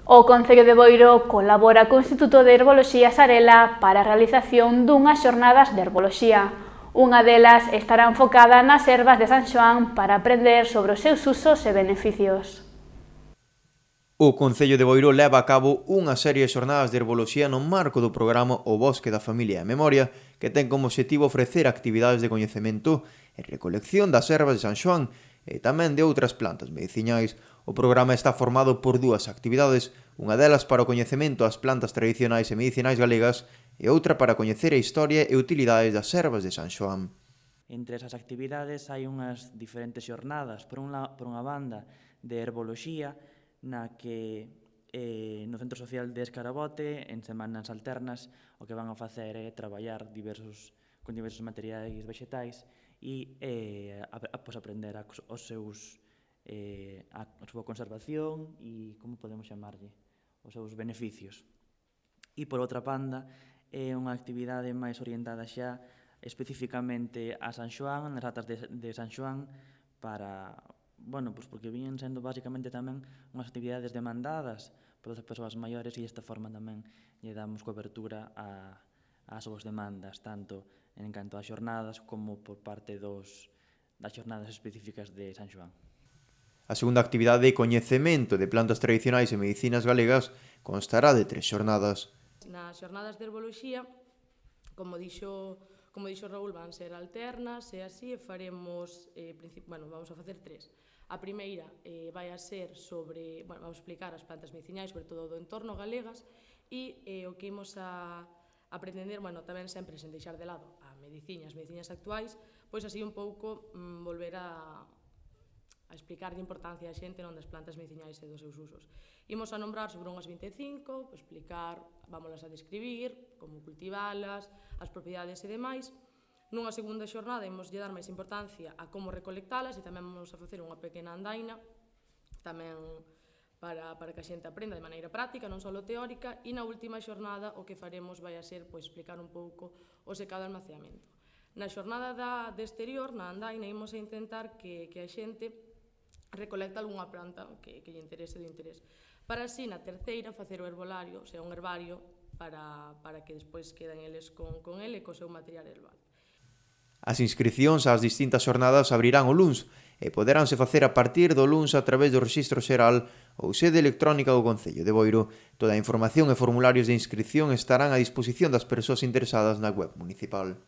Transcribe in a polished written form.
O Concello de Boiro colabora co Instituto de Herboloxía Sarela para a realización dunhas xornadas de herboloxía. Unha delas estará enfocada nas ervas de San Xoán para aprender sobre os seus usos e beneficios. O Concello de Boiro leva a cabo unha serie de xornadas de herboloxía no marco do programa O Bosque da Familia e Memoria, que ten como obxectivo ofrecer actividades de coñecemento e recolección das ervas de San Xoán e tamén de outras plantas medicinais. O programa está formado por dúas actividades, unha delas para o coñecemento das plantas tradicionais e medicinais galegas e outra para coñecer a historia e utilidades das ervas de San Xoán. Entre esas actividades hai unhas diferentes xornadas, por unha banda de herboloxía, na que no Centro Social de Escarabote, en semanas alternas, o que van a facer é traballar con diversos materiais vegetais e aprender a súa conservación e, como podemos chamarlle, os seus beneficios. E, por outra banda, é unha actividade máis orientada xa especificamente a San Xoán, nas datas de San Xoán, porque viñen sendo basicamente tamén unhas actividades demandadas por as persoas maiores e desta forma tamén lle damos cobertura ás súas demandas, tanto en canto ás xornadas como por parte das xornadas específicas de San Xoán. A segunda actividade de coñecemento de plantas tradicionais e medicinas galegas constará de 3 xornadas. Nas xornadas de herboloxía, como dixo Raúl, van ser alternas e así faremos, vamos a facer 3. A primeira vai a ser sobre, vamos a explicar as plantas medicinais, sobre todo do entorno galegas, e o que imos a pretender, tamén sempre sen deixar de lado as medicinas actuais, pois así un pouco volver a explicar de importancia a xente das plantas medicinais e dos seus usos. Imos a nombrar sobre unhas 25, explicar, vámolas a describir, como cultivalas, as propiedades e demais. Nunha segunda xornada imos dar máis importancia a como recolectalas e tamén vamos a facer unha pequena andaina, tamén para que a xente aprenda de maneira práctica, non só teórica, e na última xornada o que faremos vai a ser explicar un pouco o secado e almaceamento. Na xornada de exterior, na andaina, imos a intentar que a xente recolecta algunha planta que lle interese do interés. Para así, na terceira, facer o herbolario, o sea, un herbario, para que despois queden eles con ele e co seu material herbal. As inscricións ás distintas xornadas abrirán o luns e poderánse facer a partir do luns a través do Rexistro Xeral ou sede electrónica do Concello de Boiro. Toda a información e formularios de inscrición estarán a disposición das persoas interesadas na web municipal.